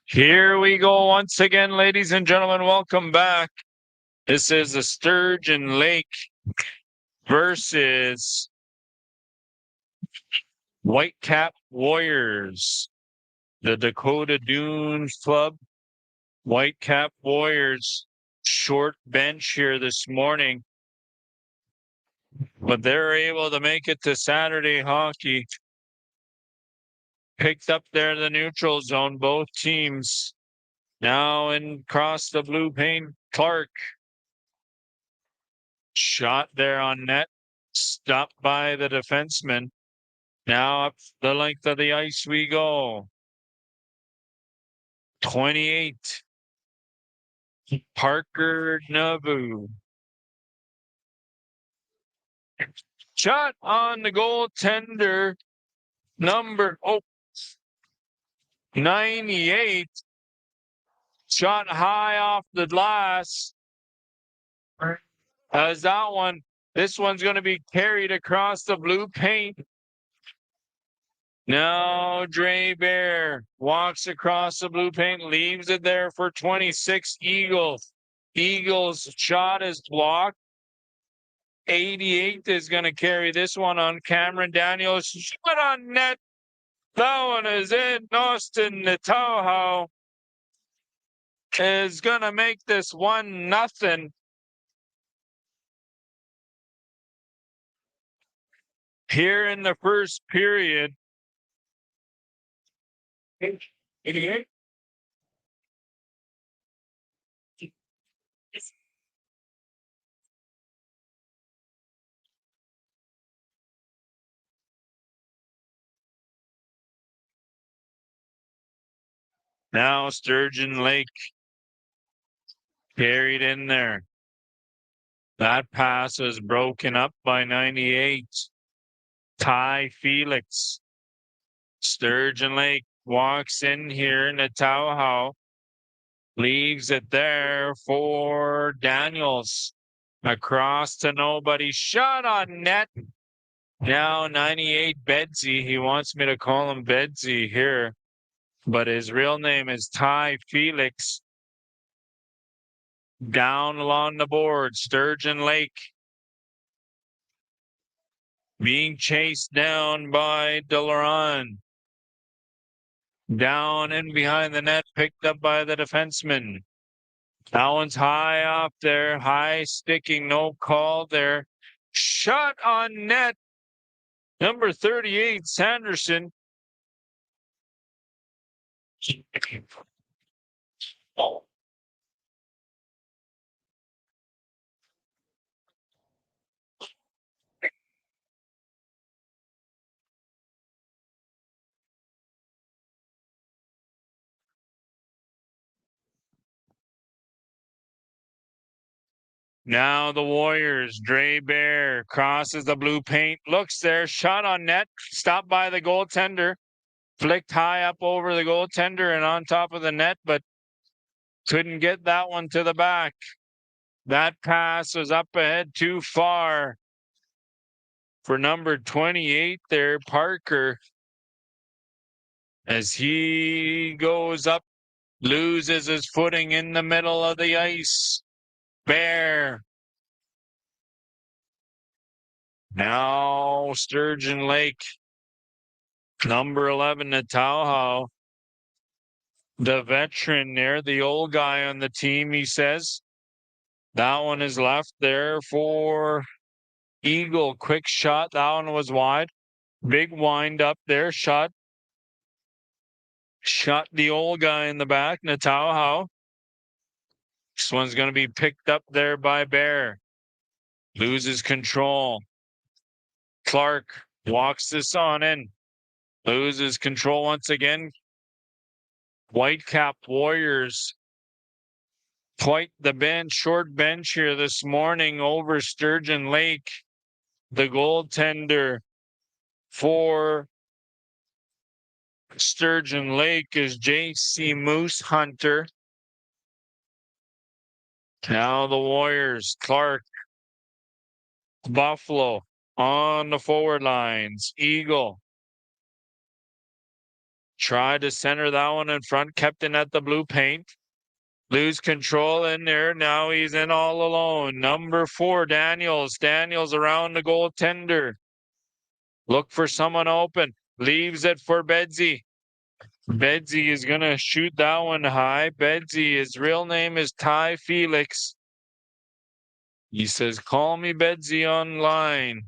Here we go once again, ladies and gentlemen. Welcome back. This is the Sturgeon Lake versus Whitecap Warriors. The Dakota Dunes Club, Whitecap Warriors, short bench here this morning. But they're able to make it to Saturday hockey. Picked up there in the neutral zone, both teams. Now in across the blue paint, Clark. Shot there on net, stopped by the defenseman. Now up the length of the ice we go. 28. Parker Nabu. Shot on the goaltender, number 98. Shot high off the glass. As this one's going to be carried across the blue paint. Now Dre Bear walks across the blue paint, leaves it there for 26 Eagles. Eagles shot is blocked. 88 is going to carry this one on Cameron Daniels. Shot on net. That one is in. Austin Natoho is going to make this 1-0. Here in the first period. 88. Now Sturgeon Lake carried in there. That pass was broken up by 98. Ty Felix. Sturgeon Lake walks in here. Natauhau leaves it there for Daniels. Across to nobody. Shot on net. Now 98 Bedsy. He wants me to call him Bedsy here, but his real name is Ty Felix. Down along the board, Sturgeon Lake being chased down by DeLaron. Down and behind the net, picked up by the defenseman. That one's high up there, high sticking, no call there. Shot on net. Number 38, Sanderson. Now the Warriors, Dre Bear crosses the blue paint, looks there, shot on net, stopped by the goaltender, flicked high up over the goaltender and on top of the net, but couldn't get that one to the back. That pass was up ahead too far for number 28 there, Parker. As he goes up, loses his footing in the middle of the ice. Bear. Now Sturgeon Lake. Number 11, Natauhau. The veteran there, the old guy on the team, he says. That one is left there for Eagle. Quick shot. That one was wide. Big wind up there. Shot the old guy in the back, Natauhau. This one's going to be picked up there by Bear. Loses control. Clark walks this on in. Loses control once again. Whitecap Warriors. Quite the bench, short bench here this morning over Sturgeon Lake. The goaltender for Sturgeon Lake is J.C. Moose Hunter. Now the Warriors, Clark, Buffalo on the forward lines. Eagle tried to center that one in front, kept it at the blue paint. Lose control in there. Now he's in all alone. Number 4, Daniels. Daniels around the goaltender. Look for someone open. Leaves it for Bedsy. Bedsy is going to shoot that one high. Bedsy, his real name is Ty Felix. He says, call me Bedsy online.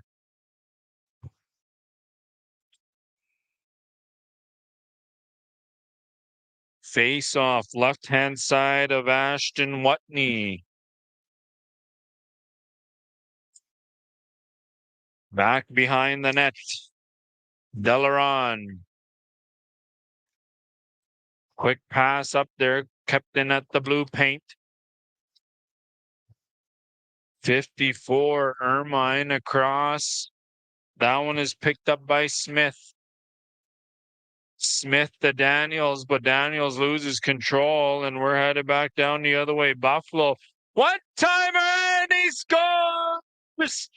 Face off, left-hand side of Ashton Watney. Back behind the net. Delaron. Quick pass up there, kept in at the blue paint. 54, Ermine across. That one is picked up by Smith. Smith to Daniels, but Daniels loses control, and we're headed back down the other way. Buffalo. One timer, and he scores!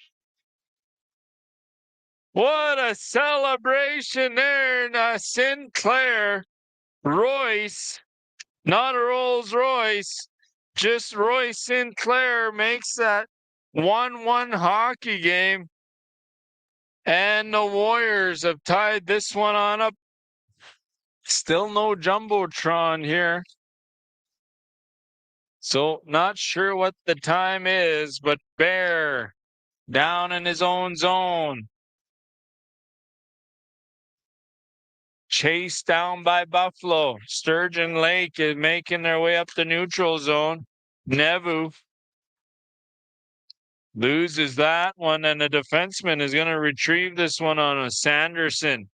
What a celebration there. Now Sinclair, Royce, not a Rolls Royce, just Royce Sinclair makes that 1-1 hockey game. And the Warriors have tied this one on up. Still no Jumbotron here. So not sure what the time is, but Bear down in his own zone. Chased down by Buffalo. Sturgeon Lake is making their way up the neutral zone. Nevu loses that one, and the defenseman is going to retrieve this one on a Sanderson.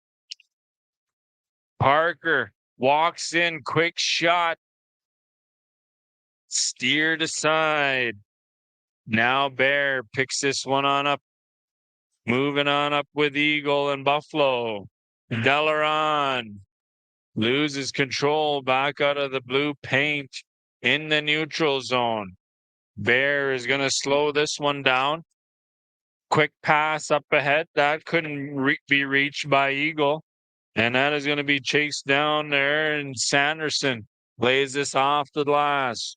Parker walks in, quick shot. Steered aside. Now Bear picks this one on up. Moving on up with Eagle and Buffalo. Delaron loses control back out of the blue paint in the neutral zone. Bear is going to slow this one down. Quick pass up ahead. That couldn't be reached by Eagle. And that is going to be chased down there. And Sanderson lays this off the glass.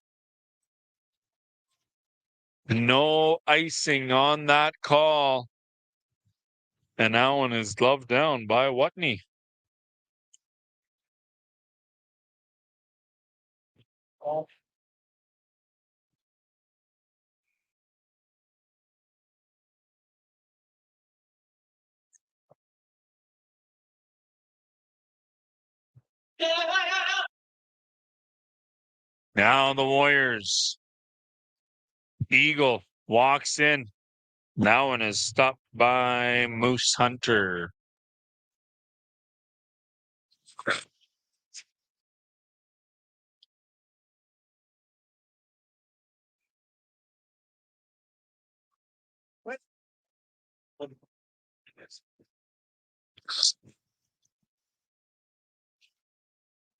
No icing on that call. And that one is gloved down by Watney. Now the Warriors. Eagle walks in. That one is stopped by Moose Hunter.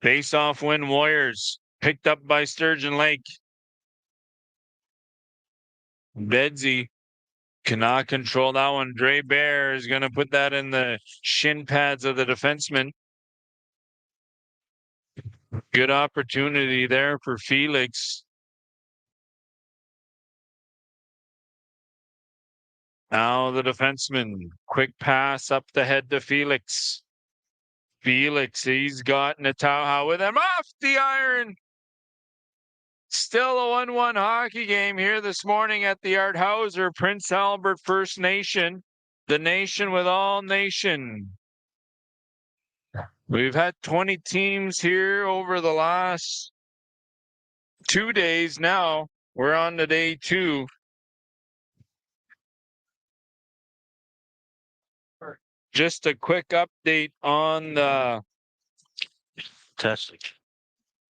Face-off win Warriors. Picked up by Sturgeon Lake. Bedsy cannot control that one. Dre Bear is going to put that in the shin pads of the defenseman. Good opportunity there for Felix. Now the defenseman. Quick pass up the head to Felix. Felix, he's got Nataha with him off the iron. Still a 1-1 hockey game here this morning at the Art Hauser, Prince Albert First Nation, the nation with all nation. We've had 20 teams here over the last 2 days now. We're on to day 2. Just a quick update on the testing.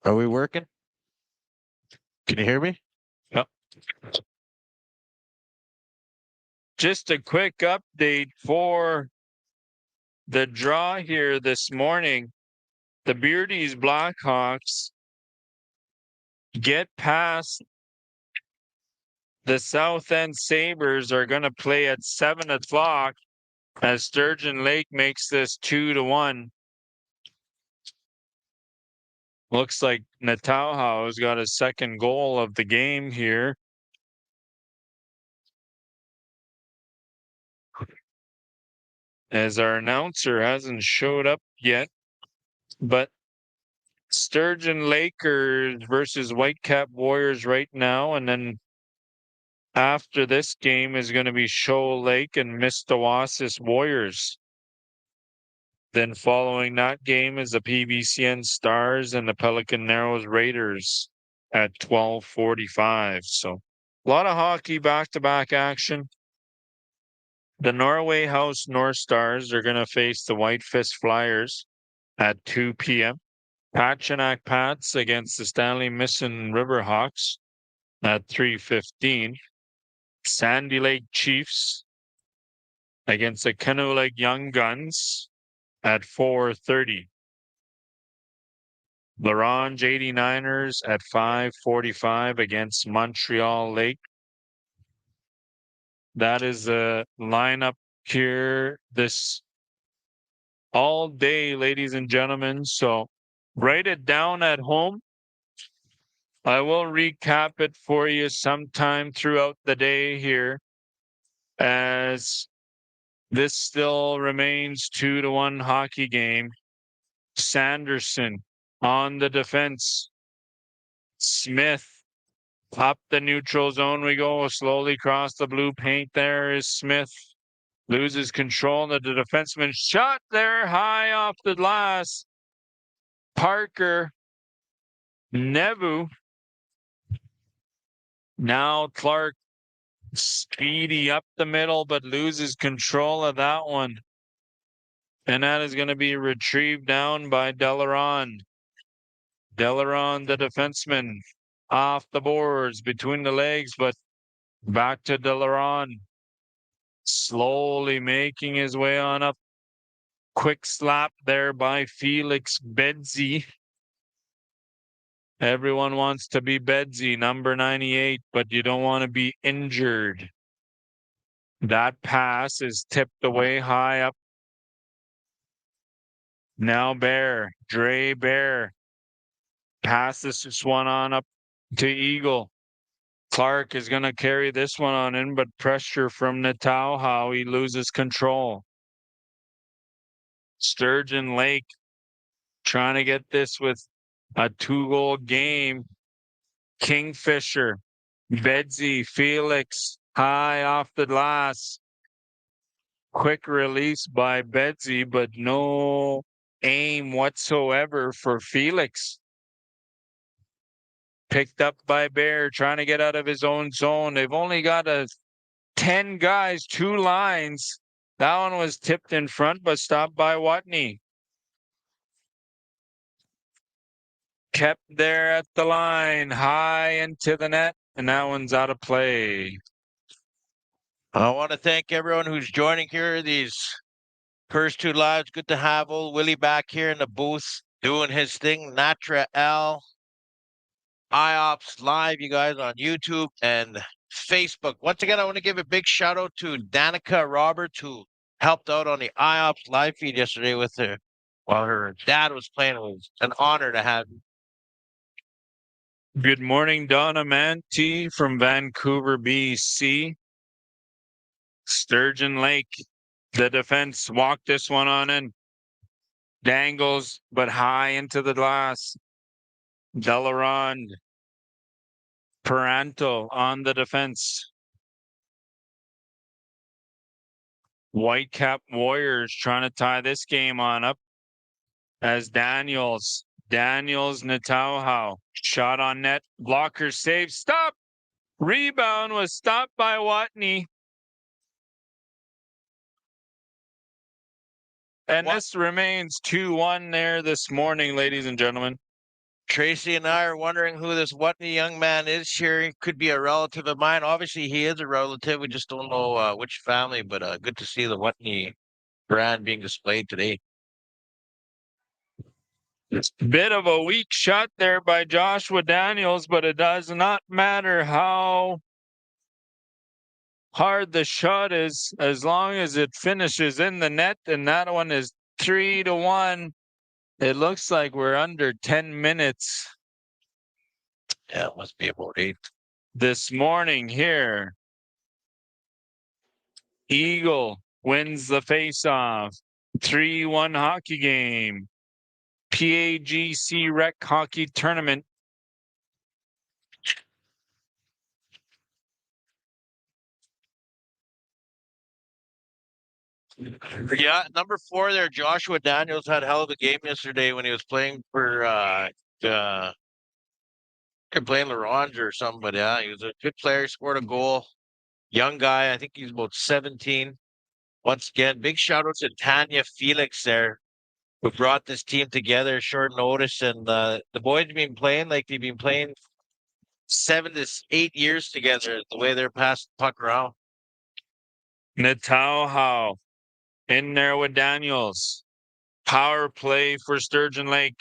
Are we working? Can you hear me? Yep. Just a quick update for the draw here this morning. The Beardies Blackhawks get past the South End Sabres are going to play at 7 o'clock as Sturgeon Lake makes this 2-1. Looks like Natauha has got his second goal of the game here. As our announcer hasn't showed up yet, but Sturgeon Lakers versus Whitecap Warriors right now, and then after this game is going to be Shoal Lake and Mistawasis Warriors. Then following that game is the PBCN Stars and the Pelican Narrows Raiders at 12:45. So a lot of hockey back-to-back action. The Norway House North Stars are going to face the White Fist Flyers at 2 p.m. Pachinak Pats against the Stanley Misson Riverhawks at 3:15. Sandy Lake Chiefs against the Canoe Lake Young Guns at 4:30. Larange 89ers at 5:45 against Montreal Lake. That is the lineup here this all day, ladies and gentlemen. So write it down at home. I will recap it for you sometime throughout the day here, as this still remains 2-1 hockey game. Sanderson on the defense. Smith up the neutral zone we go. Slowly across the blue paint. There is Smith. Loses control. The defenseman shot there high off the glass. Parker. Nevu. Now Clark. Speedy up the middle, but loses control of that one. And that is going to be retrieved down by Delaron. Delaron, the defenseman, off the boards, between the legs, but back to Delaron. Slowly making his way on up. Quick slap there by Felix Bedsy. Everyone wants to be Bedsy, number 98, but you don't want to be injured. That pass is tipped away high up. Now Bear, Dre Bear. Passes this one on up to Eagle. Clark is going to carry this one on in, but pressure from Natauha. He loses control. Sturgeon Lake trying to get this with a 2-goal game. Kingfisher, Bedsy, Felix, high off the glass. Quick release by Bedsy, but no aim whatsoever for Felix. Picked up by Bear, trying to get out of his own zone. They've only got 10 guys, 2 lines. That one was tipped in front, but stopped by Watney. Kept there at the line, high into the net, and that one's out of play. I want to thank everyone who's joining here. These first two lives. Good to have old Willie back here in the booth doing his thing. Natra L, IOPS Live, you guys on YouTube and Facebook. Once again, I want to give a big shout out to Danica Roberts, who helped out on the IOPS live feed yesterday with her while her dad was playing. It was an honor to have you. Good morning, Donna Manti from Vancouver, BC. Sturgeon Lake, the defense walked this one on in. Dangles, but high into the glass. Delarond, Paranto on the defense. Whitecap Warriors trying to tie this game on up as Daniels, Natauhau, shot on net, blocker save, stop! Rebound was stopped by Watney. And this remains 2-1 there this morning, ladies and gentlemen. Tracy and I are wondering who this Watney young man is here. He could be a relative of mine. Obviously, he is a relative. We just don't know which family, but good to see the Watney brand being displayed today. It's a bit of a weak shot there by Joshua Daniels, but it does not matter how hard the shot is, as long as it finishes in the net, and that one is 3-1. It looks like we're under 10 minutes. Yeah, it must be about 8. This morning here. Eagle wins the face-off. 3-1 hockey game. PAGC Rec Hockey Tournament. Yeah, number 4 there, Joshua Daniels had a hell of a game yesterday when he was playing for playing LaRange or something, but yeah, he was a good player, he scored a goal. Young guy, I think he's about 17. Once again, big shout out to Tanya Felix there, who brought this team together short notice. And the boys have been playing like they've been playing 7 to 8 years together, the way they're passing the puck around. Natauhau in there with Daniels. Power play for Sturgeon Lake.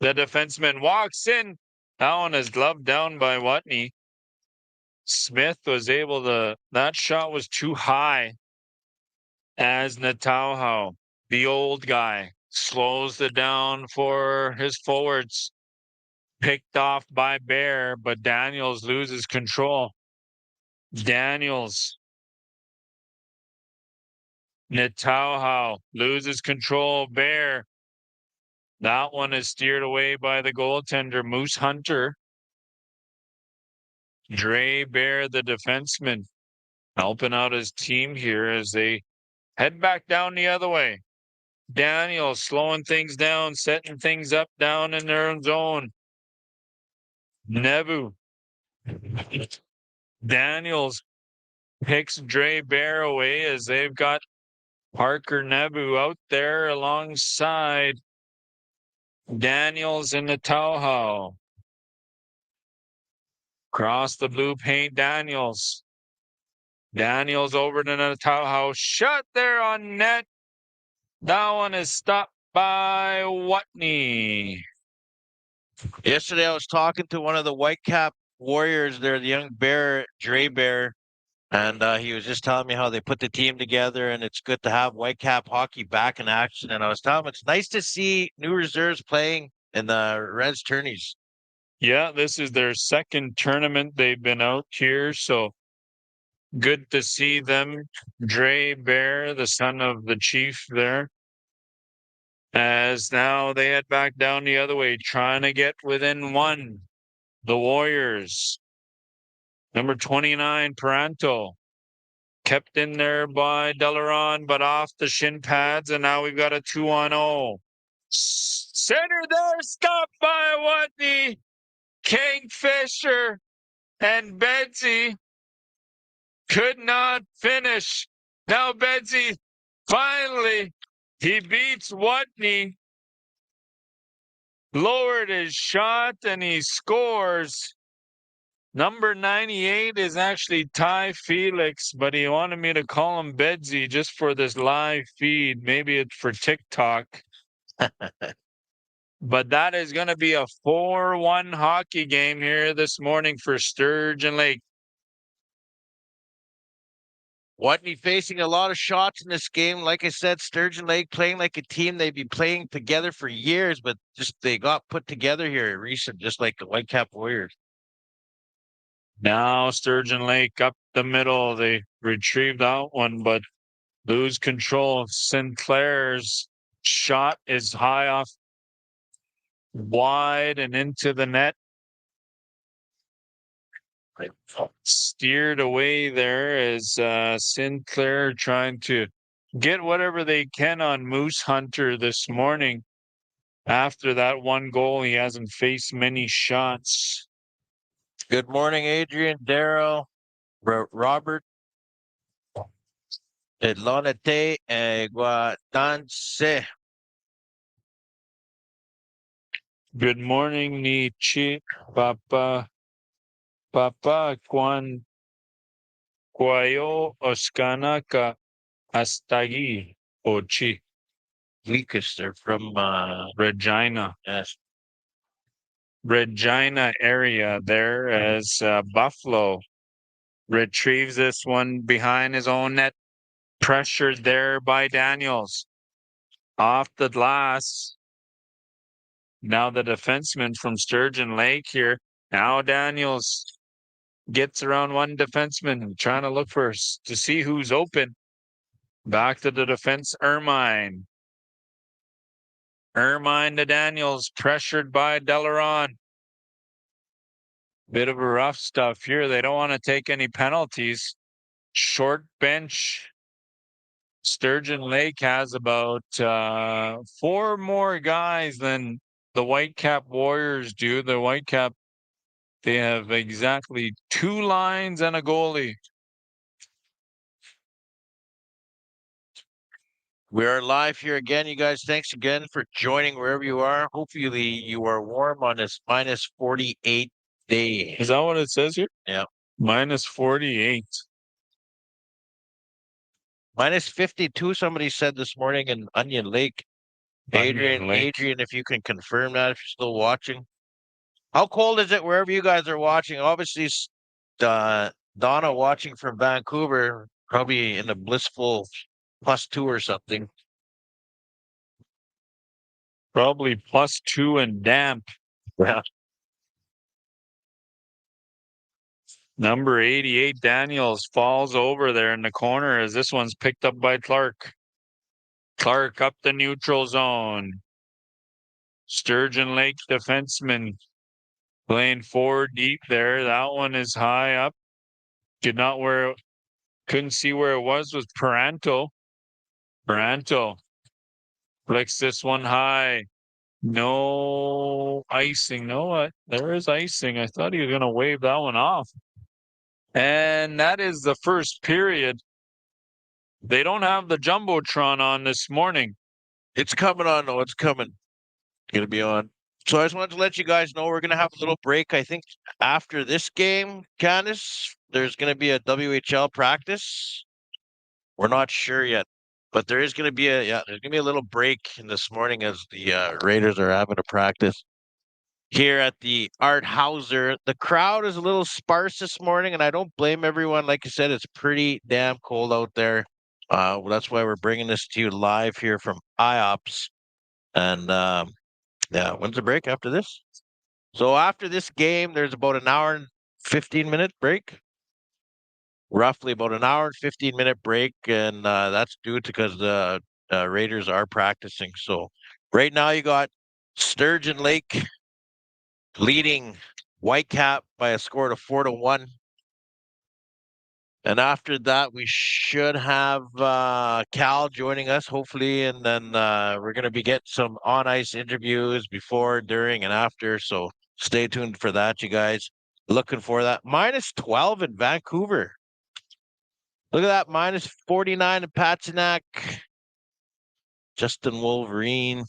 The defenseman walks in. That one is gloved down by Watney. Smith was able to, that shot was too high as Natauhau, the old guy, slows it down for his forwards. Picked off by Bear, but Daniels loses control. Daniels. Natauhau loses control. Bear. That one is steered away by the goaltender, Moose Hunter. Dre Bear, the defenseman, helping out his team here as they head back down the other way. Daniels slowing things down, setting things up down in their own zone. Nebu. Daniels picks Dre Bear away as they've got Parker Nebu out there alongside Daniels and Natauhau. Cross the blue paint, Daniels. Daniels over to Natauhau. Shot there on net. That one is stopped by Watney. Yesterday, I was talking to one of the Whitecap Warriors there, the young Bear, Dre Bear, and he was just telling me how they put the team together, and it's good to have Whitecap hockey back in action. And I was telling him it's nice to see new reserves playing in the Reds tourneys. Yeah, this is their second tournament they've been out here, so good to see them. Dre Bear, the son of the chief there, as now they head back down the other way, trying to get within one. The Warriors. Number 29, Paranto. Kept in there by Delaron, but off the shin pads, and now we've got a 2-on-0. Center there, stopped by Watney, Kingfisher, and Bedsy could not finish. Now Bedsy, finally, he beats Watney, lowered his shot, and he scores. Number 98 is actually Ty Felix, but he wanted me to call him Bedsy just for this live feed. Maybe it's for TikTok. But that is going to be a 4-1 hockey game here this morning for Sturgeon Lake. Whitney facing a lot of shots in this game. Like I said, Sturgeon Lake playing like a team. They've been playing together for years, but just they got put together here recent, just like the Whitecap Warriors. Now Sturgeon Lake up the middle. They retrieved that one, but lose control. Sinclair's shot is high off wide and into the net. Steered away there as Sinclair trying to get whatever they can on Moose Hunter this morning. After that one goal, he hasn't faced many shots. Good morning, Adrian, Daryl, Robert, Edlonete, Guatanse. Good morning, Nichi, Papa Juan Cuayo Oscanaka Astagi Ochi. Lucas, they're from Regina. yes. Regina area there as Buffalo retrieves this one behind his own net. Pressured there by Daniels. Off the glass. Now the defenseman from Sturgeon Lake here. Now Daniels gets around one defenseman, trying to look to see who's open. Back to the defense, Ermine. Ermine to Daniels, pressured by Delaron. Bit of a rough stuff here. They don't want to take any penalties. Short bench. Sturgeon Lake has about 4 more guys than the Whitecap Warriors do. The Whitecap, they have exactly 2 lines and a goalie. We are live here again, you guys. Thanks again for joining wherever you are. Hopefully you are warm on this minus 48 day. Is that what it says here? Yeah. Minus 48. Minus 52, somebody said this morning in Onion Lake. Adrian, if you can confirm that, if you're still watching. How cold is it wherever you guys are watching? Obviously, Donna watching from Vancouver, probably in a blissful +2 or something. Probably +2 and damp. Yeah. Number 88, Daniels, falls over there in the corner as this one's picked up by Clark. Clark up the neutral zone. Sturgeon Lake defenseman playing 4 deep there. That one is high up. Couldn't see where it was Peranto. Peranto flicks this one high. No icing. No, what? There is icing. I thought he was going to wave that one off. And that is the first period. They don't have the Jumbotron on this morning. It's coming on, though. It's coming. Going to be on. So I just wanted to let you guys know we're going to have a little break. I think after this game, Candace, there's going to be a WHL practice. We're not sure yet, but there is going to be there's going to be a little break in this morning as the Raiders are having a practice here at the Art Hauser. The crowd is a little sparse this morning, and I don't blame everyone. Like I said, it's pretty damn cold out there. That's why we're bringing this to you live here from IOPS. And when's the break after this? So after this game, there's about an hour and 15-minute break. Roughly about an hour and 15-minute break, and that's due to because the Raiders are practicing. So right now you got Sturgeon Lake leading Whitecap by a score of 4-1. And after that, we should have Cal joining us, hopefully, and then we're going to be getting some on-ice interviews before, during, and after. So stay tuned for that, you guys. Looking for that. Minus 12 in Vancouver. Look at that, minus 49 in Patzinac. Justin Wolverine.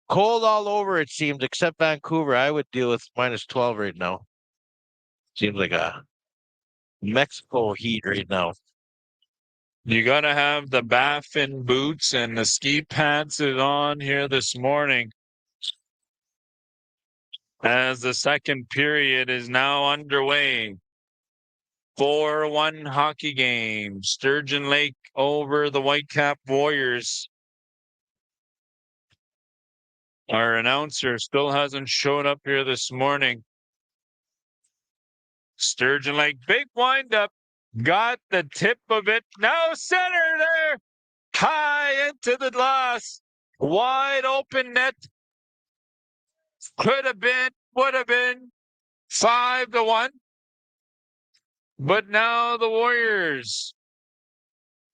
Cold all over, it seems, except Vancouver. I would deal with minus 12 right now. Seems like a Mexico heat right now. You got to have the baffin boots and the ski pants on here this morning as the second period is now underway. 4-1 hockey game. Sturgeon Lake over the Whitecap Warriors. Our announcer still hasn't shown up here this morning. Sturgeon Lake, big windup. Got the tip of it. Now center there. High into the glass. Wide open net. Could have been, would have been 5-1. But now the Warriors.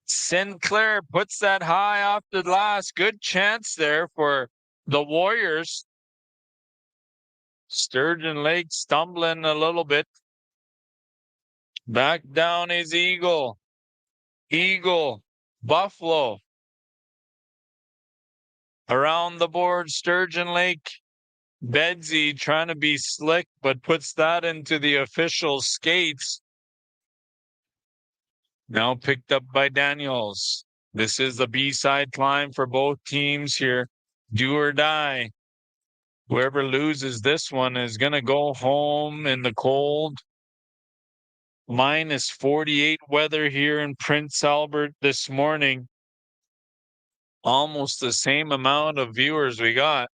Sinclair puts that high off the glass. Good chance there for the Warriors. Sturgeon Lake stumbling a little bit. Back down is Eagle. Eagle. Buffalo. Around the board, Sturgeon Lake. Bedsy trying to be slick, but puts that into the official skates. Now picked up by Daniels. This is the B-side climb for both teams here. Do or die. Whoever loses this one is going to go home in the cold. Minus 48 weather here in Prince Albert this morning. Almost the same amount of viewers we got.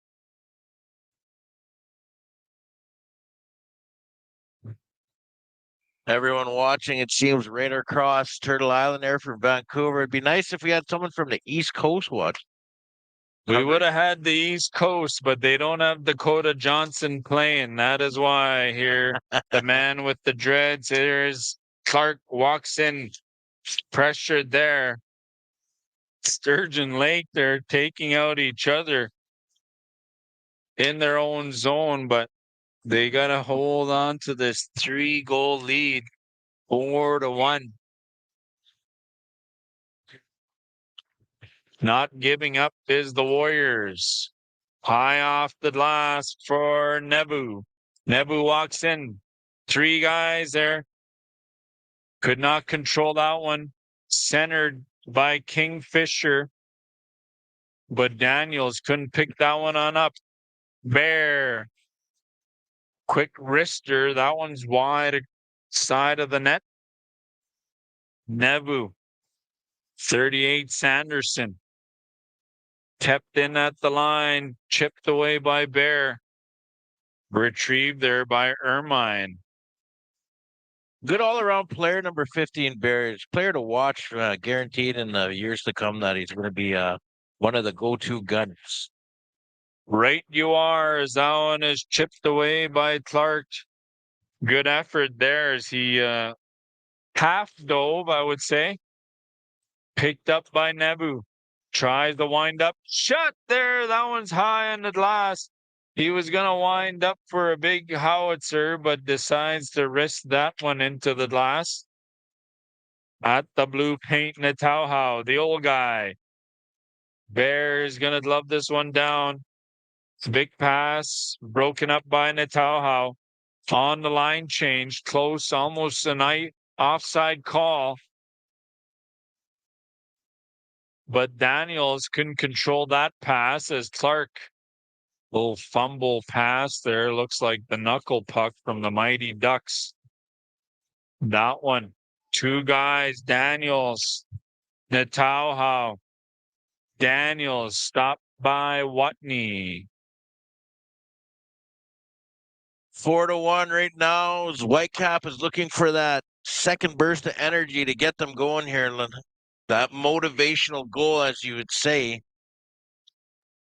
Everyone watching, it seems, right across Turtle Island there from Vancouver. It'd be nice if we had someone from the East Coast watch. We would have had the East Coast, but they don't have Dakota Johnson playing. That is why here, the man with the dreads, there's Clark walks in, pressured there. Sturgeon Lake, they're taking out each other in their own zone, but they got to hold on to this 3-goal lead, 4-1. Not giving up is the Warriors. High off the glass for Nebu. Nebu walks in. 3 guys there. Could not control that one. Centered by Kingfisher. But Daniels couldn't pick that one on up. Bear. Quick wrister. That one's wide side of the net. Nebu. 38 Sanderson. Tapped in at the line. Chipped away by Bear. Retrieved there by Ermine. Good all-around player, number 15, Bears. Player to watch, guaranteed in the years to come that he's going to be one of the go-to guns. Right you are, as that one is chipped away by Clark. Good effort there as he half dove, I would say. Picked up by Nebu. Tries the wind up. Shot there. That one's high on the glass. He was going to wind up for a big howitzer, but decides to risk that one into the glass. At the blue paint, Natauhau, the old guy. Bear is going to love this one down. It's a big pass, broken up by Natauhau. On the line change, close, almost an offside call. But Daniels couldn't control that pass as Clark, little fumble pass there. Looks like the knuckle puck from the Mighty Ducks. That one. 2 guys, Daniels, Natauhau. Daniels stopped by Watney. 4-1 right now. Whitecap is looking for that second burst of energy to get them going here. That motivational goal, as you would say.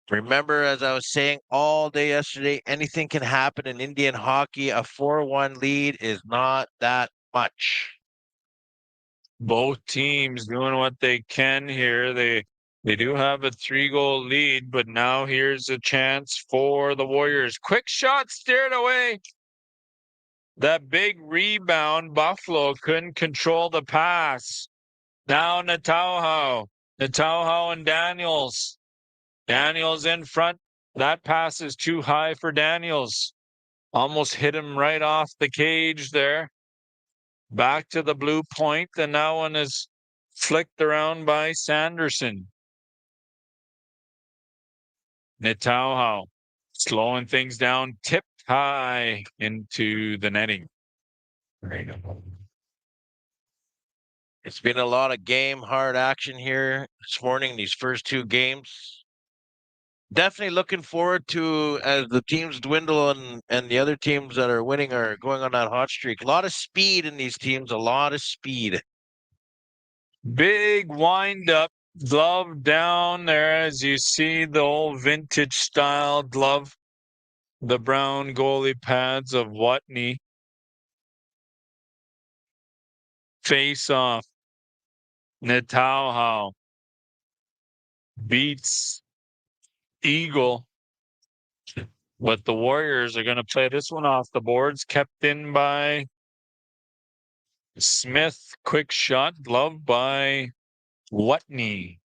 Remember, as I was saying all day yesterday, anything can happen in Indian hockey. A 4-1 lead is not that much. Both teams doing what they can here. They do have a 3-goal lead, but now here's a chance for the Warriors. Quick shot steered away. That big rebound, Buffalo couldn't control the pass. Now Natauhau. Natauhau and Daniels. Daniels in front. That pass is too high for Daniels. Almost hit him right off the cage there. Back to the blue point, and that one is flicked around by Sanderson. Netauhau slowing things down, tipped high into the netting. It's been a lot of hard action here this morning, these first two games. Definitely looking forward to as the teams dwindle and the other teams that are winning are going on that hot streak. A lot of speed in these teams, a lot of speed. Big wind up glove down there as you see the old vintage style glove. The brown goalie pads of Watney. Face off. Netauhau beats Eagle. But the Warriors are going to play this one off the boards. Kept in by Smith. Quick shot. Glove by Watney.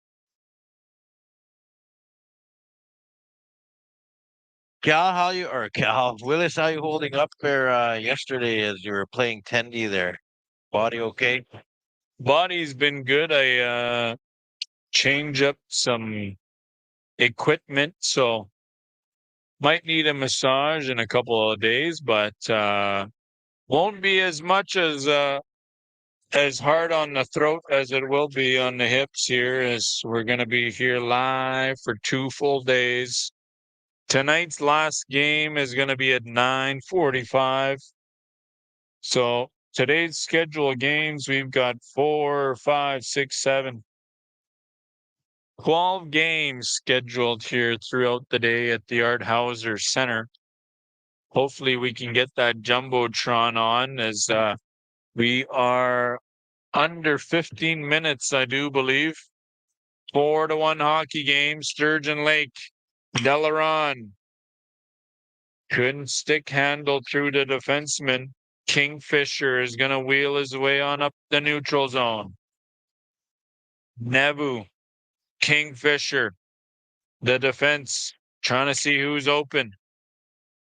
Willis, how you holding up there yesterday as you were playing Tendy there? Body okay? Body's been good. I change up some equipment, so might need a massage in a couple of days, but won't be as much as hard on the throat as it will be on the hips here, as we're going to be here live for 2 full days. Tonight's last game is going to be at 9:45. So today's schedule of games, we've got 4, 5, 6, 7, 12 games scheduled here throughout the day at the Art Hauser Center. Hopefully we can get that Jumbotron on, as we are under 15 minutes, I do believe. 4-1 hockey game, Sturgeon Lake. Delaron couldn't stick handle through the defenseman. Kingfisher is going to wheel his way on up the neutral zone. Nebu, Kingfisher, the defense, trying to see who's open.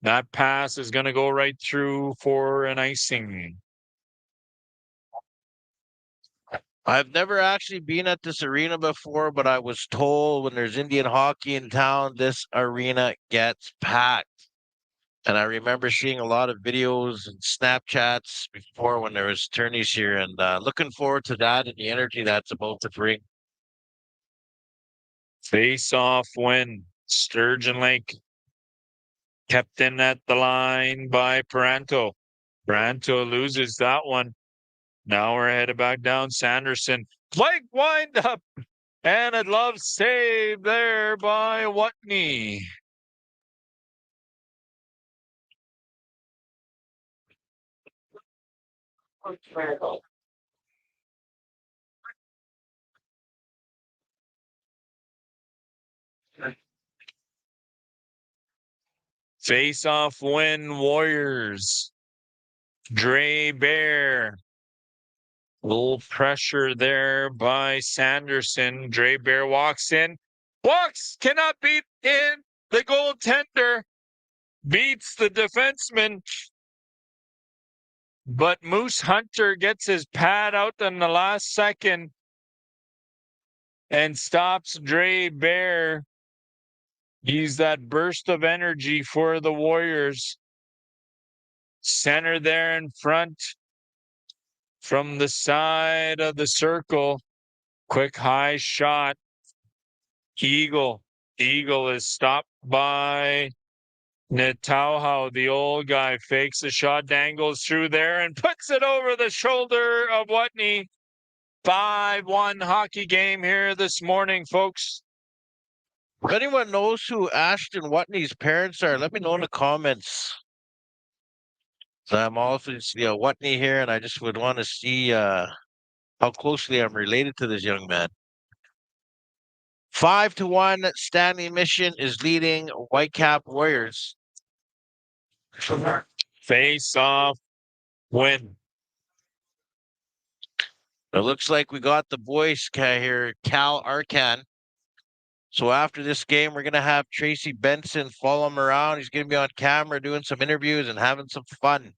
That pass is going to go right through for an icing. I've never actually been at this arena before, but I was told when there's Indian hockey in town, this arena gets packed. And I remember seeing a lot of videos and Snapchats before when there was tourneys here, and looking forward to that and the energy that's about to bring. Face-off win. Sturgeon Lake kept in at the line by Paranto. Paranto loses that one. Now we're headed back down. Sanderson. Leg wind up. And a glove save there by Watney. Face-off win, Warriors. Dre Bear. Little pressure there by Sanderson. Dre Bear walks in. Walks, cannot beat in. The goaltender beats the defenseman. But Moose Hunter gets his pad out in the last second and stops Dre Bear. He's that burst of energy for the Warriors. Center there in front from the side of the circle. Quick high shot. Eagle. Eagle is stopped by Netauhau. The old guy fakes a shot, dangles through there, and puts it over the shoulder of Watney. 5-1 hockey game here this morning, folks. If anyone knows who Ashton Watney's parents are, let me know in the comments. So I'm also Watney here, and I just would want to see how closely I'm related to this young man. 5-1, Stanley Mission is leading Whitecap Warriors. Face off win. It looks like we got the voice here, Cal Arkan. So after this game, we're gonna have Tracy Benson follow him around. He's gonna be on camera doing some interviews and having some fun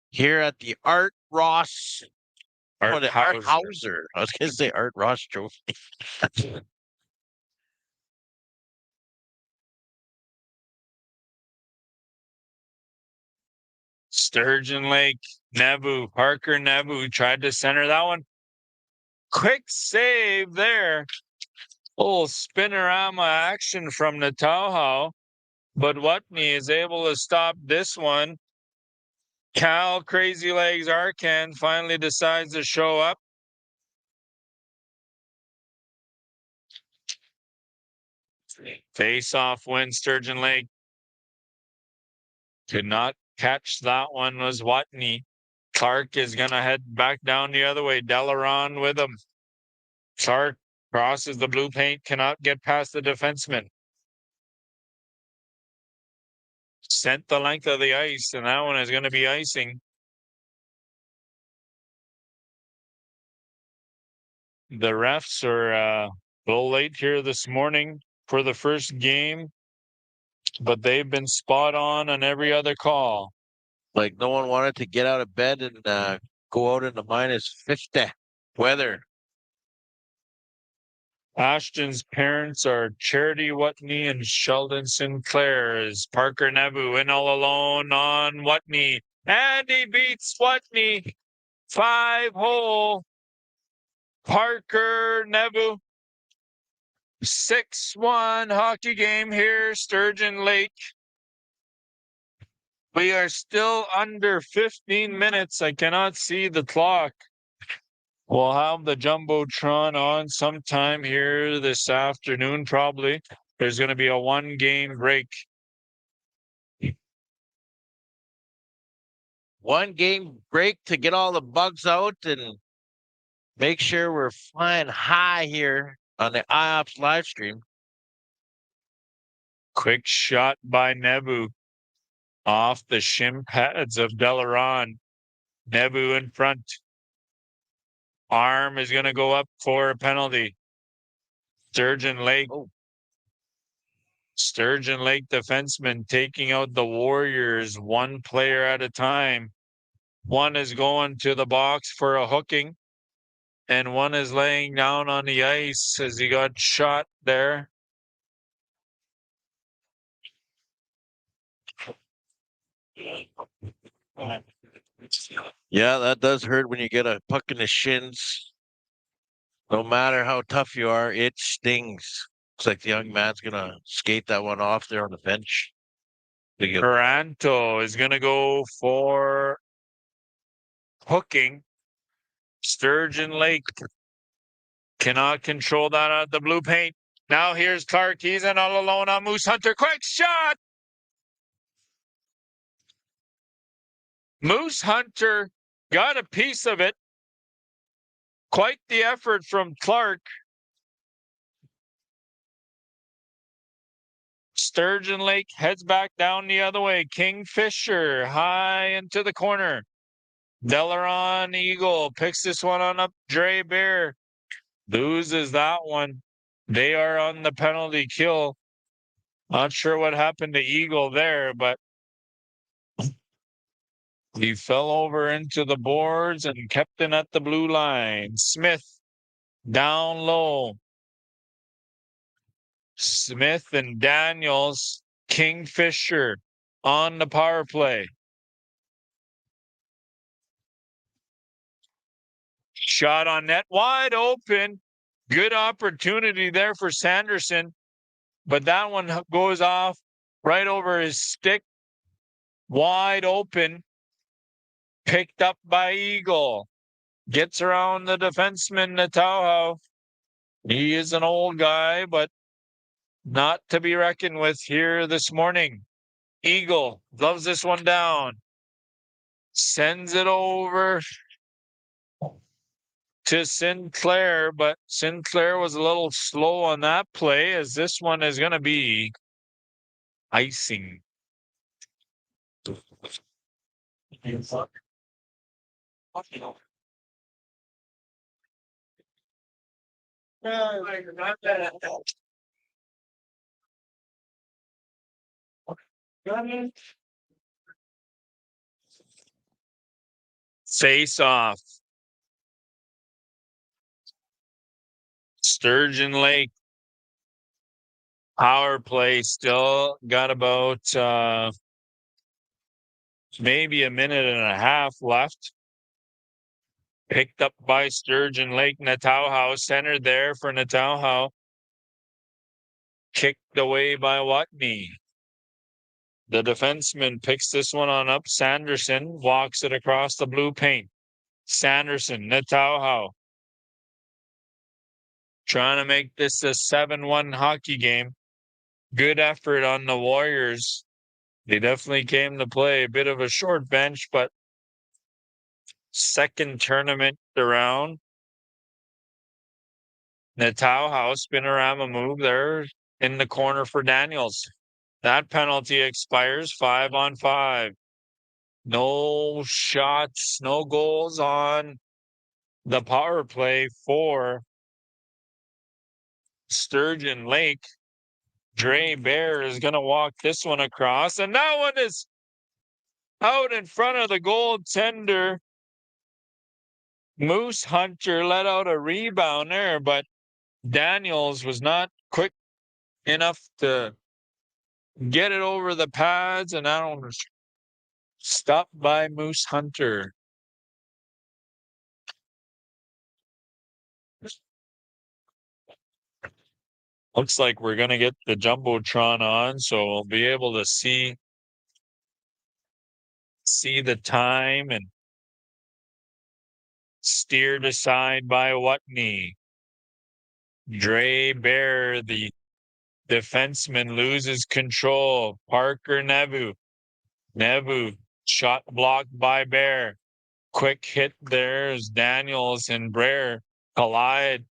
here at the Art Ross. Oh, the Art Hauser. I was gonna say Art Ross Trophy. Sturgeon Lake, Parker Nebu tried to center that one. Quick save there. Little spinorama action from Natauhau, but Watney is able to stop this one. Cal Crazy Legs Arcan finally decides to show up. Face-off win, Sturgeon Lake. Could not catch that one, was Watney. Clark is going to head back down the other way. Delaron with him. Clark crosses the blue paint, cannot get past the defenseman. Sent the length of the ice, and that one is going to be icing. The refs are a little late here this morning for the first game, but they've been spot on every other call. Like no one wanted to get out of bed and go out in the -50 weather. Ashton's parents are Charity Watney and Sheldon Sinclair. Is Parker Nebu in all alone on Watney, and he beats Watney 5-hole. Parker Nebu, 6-1 hockey game here, Sturgeon Lake. We are still under 15 minutes. I cannot see the clock. We'll have the Jumbotron on sometime here this afternoon, probably. There's going to be a 1-game break. 1-game break to get all the bugs out and make sure we're flying high here on the IOPS live stream. Quick shot by Nebu off the shin pads of Delaron. Nebu in front. Arm is going to go up for a penalty. Sturgeon Lake. Oh. Sturgeon Lake defenseman taking out the Warriors one player at a time. One is going to the box for a hooking, and one is laying down on the ice as he got shot there. Yeah, that does hurt when you get a puck in the shins. No matter how tough you are, it stings. Looks like the young man's gonna skate that one off there on the bench. Taranto is gonna go for hooking. Sturgeon Lake cannot control that at the blue paint. Now here's Clark. He's in all alone on Moose Hunter. Quick shot! Moose Hunter got a piece of it. Quite the effort from Clark. Sturgeon Lake heads back down the other way. Kingfisher high into the corner. Delaron Eagle picks this one on up. Dre Bear loses that one. They are on the penalty kill. Not sure what happened to Eagle there, but he fell over into the boards and kept it at the blue line. Smith down low. Smith and Daniels, Kingfisher on the power play. Shot on net, wide open. Good opportunity there for Sanderson, but that one goes off right over his stick. Wide open. Picked up by Eagle. Gets around the defenseman, Natauhau. He is an old guy, but not to be reckoned with here this morning. Eagle loves this one down. Sends it over to Sinclair, but Sinclair was a little slow on that play, as this one is going to be icing. Face off. Sturgeon Lake. Power play still got about maybe a minute and a half left. Picked up by Sturgeon Lake. Natauhau centered there for Natauhau. Kicked away by Watney. The defenseman picks this one on up. Sanderson walks it across the blue paint. Sanderson, Natauhau. Trying to make this a 7-1 hockey game. Good effort on the Warriors. They definitely came to play. A bit of a short bench, but second tournament around. Natauhau spinorama move there in the corner for Daniels. That penalty expires 5-on-5. No shots, no goals on the power play for Sturgeon Lake. Dre Bear is going to walk this one across, and that one is out in front of the goaltender. Moose Hunter let out a rebound there, but Daniels was not quick enough to get it over the pads, and that one was stopped by Moose Hunter. Looks like we're going to get the Jumbotron on, so we'll be able to see the time and steered aside by Watney. Dre Bear, the defenseman, loses control. Parker Nebu. Nebu, shot blocked by Bear. Quick hit there as Daniels and Brer collide.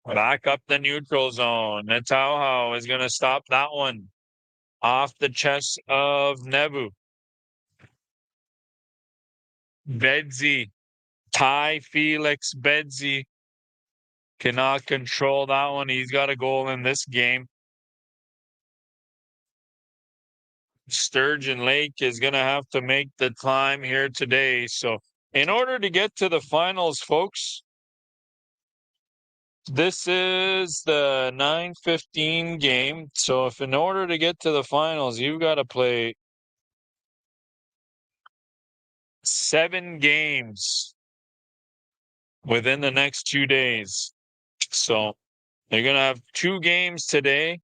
Back up the neutral zone. Natauhau is going to stop that one. Off the chest of Nebu. Bedsy. Ty Felix Bedsy cannot control that one. He's got a goal in this game. Sturgeon Lake is going to have to make the climb here today. So in order to get to the finals, folks, this is the 9:15 game. So if in order to get to the finals, you've got to play 7 games within the next 2 days. So they're going to have 2 games today.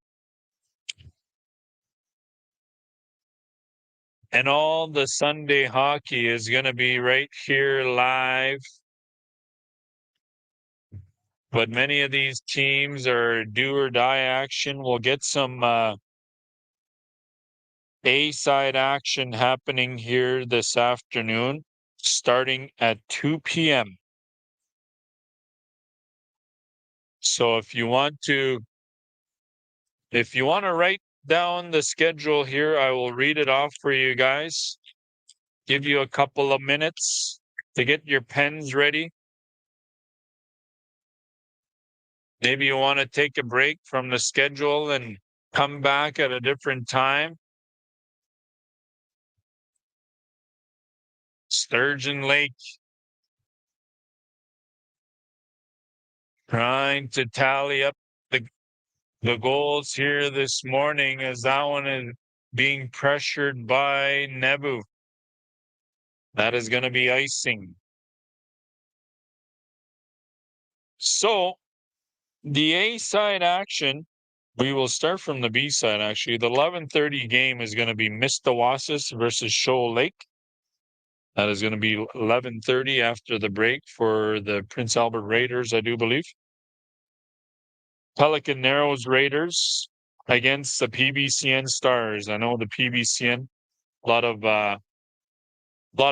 And all the Sunday hockey is going to be right here live. But many of these teams are do or die action. We'll get some A-side action happening here this afternoon, starting at 2 p.m. So if you want to write down the schedule here, I will read it off for you guys. Give you a couple of minutes to get your pens ready. Maybe you want to take a break from the schedule and come back at a different time. Sturgeon Lake trying to tally up the goals here this morning as that one is being pressured by Nebu. That is going to be icing. So the A side action, we will start from the B side actually. The 11:30 game is going to be Mistawasis versus Shoal Lake. That is going to be 11:30 after the break for the Prince Albert Raiders, I do believe. Pelican Narrows Raiders against the PBCN Stars. I know the PBCN, a lot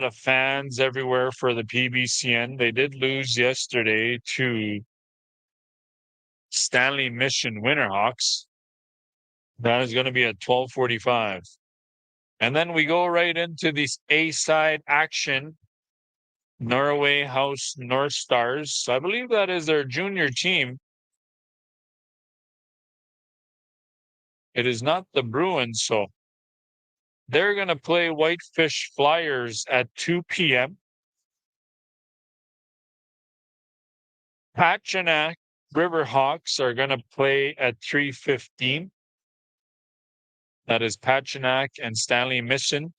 of fans everywhere for the PBCN. They did lose yesterday to Stanley Mission Winterhawks. That is going to be at 12:45. And then we go right into this A-side action Norway House North Stars. I believe that is their junior team. It is not the Bruins, so they're going to play Whitefish Flyers at 2 p.m. Pachinak Riverhawks are going to play at 3:15. That is Pachinak and Stanley Mission.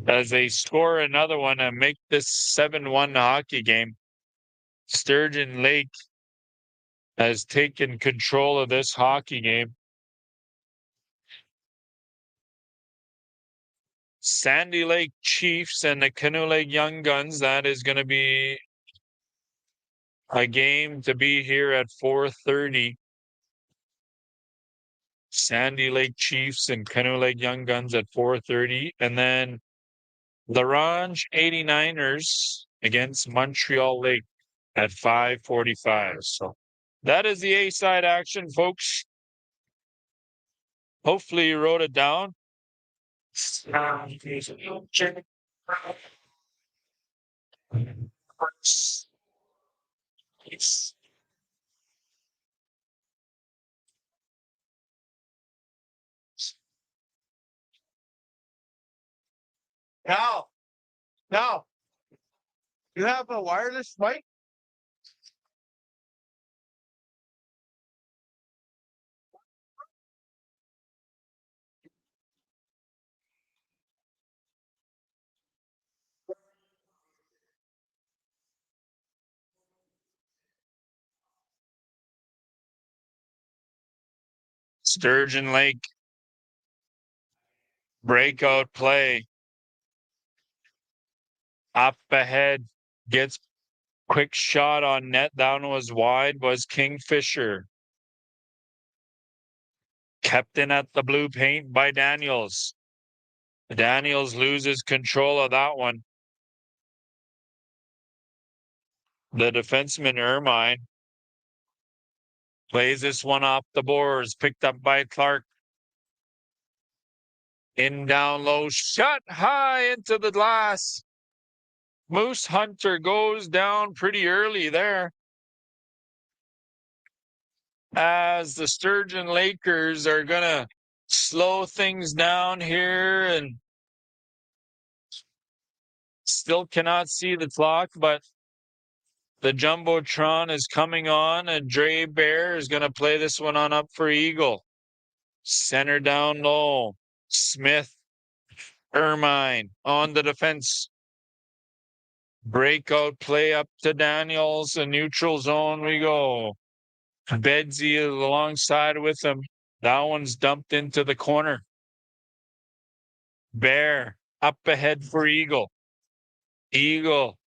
As they score another one and make this 7-1 hockey game, Sturgeon Lake has taken control of this hockey game. Sandy Lake Chiefs and the Canoe Lake Young Guns. That is going to be a game to be here at 4:30. Sandy Lake Chiefs and Canoe Lake Young Guns at 4:30. And then the Ranch 89ers against Montreal Lake at 5:45. So that is the A-side action, folks. Hopefully you wrote it down. Now, you have a wireless mic? Sturgeon Lake. Breakout play. Up ahead. Gets quick shot on net. That one was wide. Was Kingfisher. Kept in at the blue paint by Daniels. Daniels loses control of that one. The defenseman Ermine plays this one off the boards. Picked up by Clark. In down low. Shot high into the glass. Moose Hunter goes down pretty early there. As the Sturgeon Lakers are going to slow things down here and still cannot see the clock, but the Jumbotron is coming on, and Dre Bear is going to play this one on up for Eagle. Center down low. Smith, Ermine on the defense. Breakout play up to Daniels. A neutral zone we go. Bedsy alongside with him. That one's dumped into the corner. Bear up ahead for Eagle. Eagle.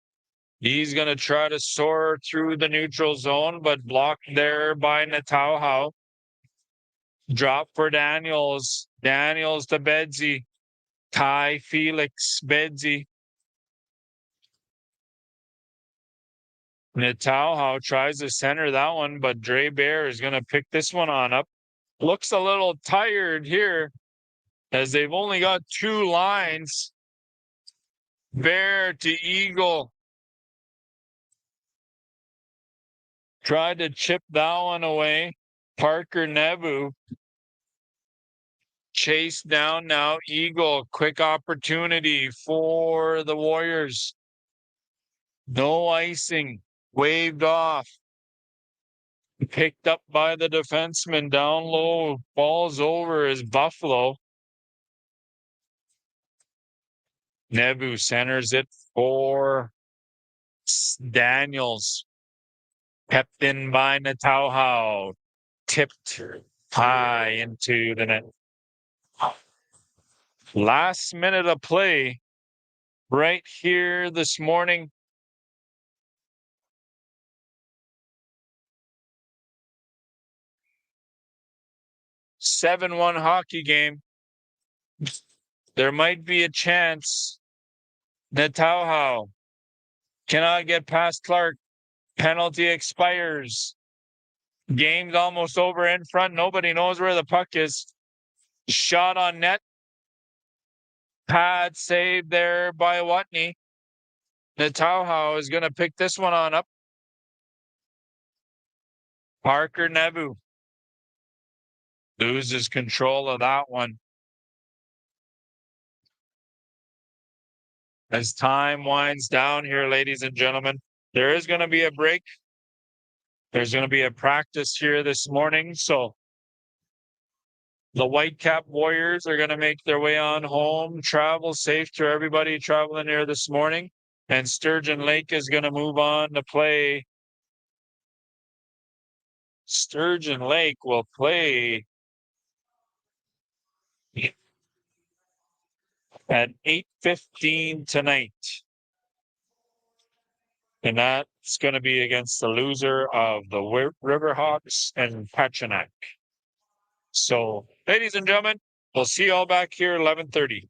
He's going to try to soar through the neutral zone, but blocked there by Natauhau. Drop for Daniels. Daniels to Bedsy. Ty Felix Bedsy. Natauhau tries to center that one, but Dre Bear is going to pick this one on up. Looks a little tired here as they've only got two lines. Bear to Eagle. Tried to chip that one away. Parker Nebu. Chase down now. Eagle. Quick opportunity for the Warriors. No icing. Waved off. Picked up by the defenseman down low. Falls over is Buffalo. Nebu centers it for Daniels. Kept in by Natauhau. Tipped high into the net. Last minute of play right here this morning. (7-1) hockey game. There might be a chance. Natauhau cannot get past Clark. Penalty expires. Game's almost over in front. Nobody knows where the puck is. Shot on net. Pad save there by Watney. Natauhau is going to pick this one on up. Parker Nebu loses control of that one. As time winds down here, ladies and gentlemen, there is going to be a break. There's going to be a practice here this morning. So the Whitecap Warriors are going to make their way on home. Travel safe to everybody traveling here this morning. And Sturgeon Lake is going to move on to play. Sturgeon Lake will play at 8:15 tonight. And that's going to be against the loser of the Riverhawks and Pachinak. So, ladies and gentlemen, we'll see you all back here 11:30.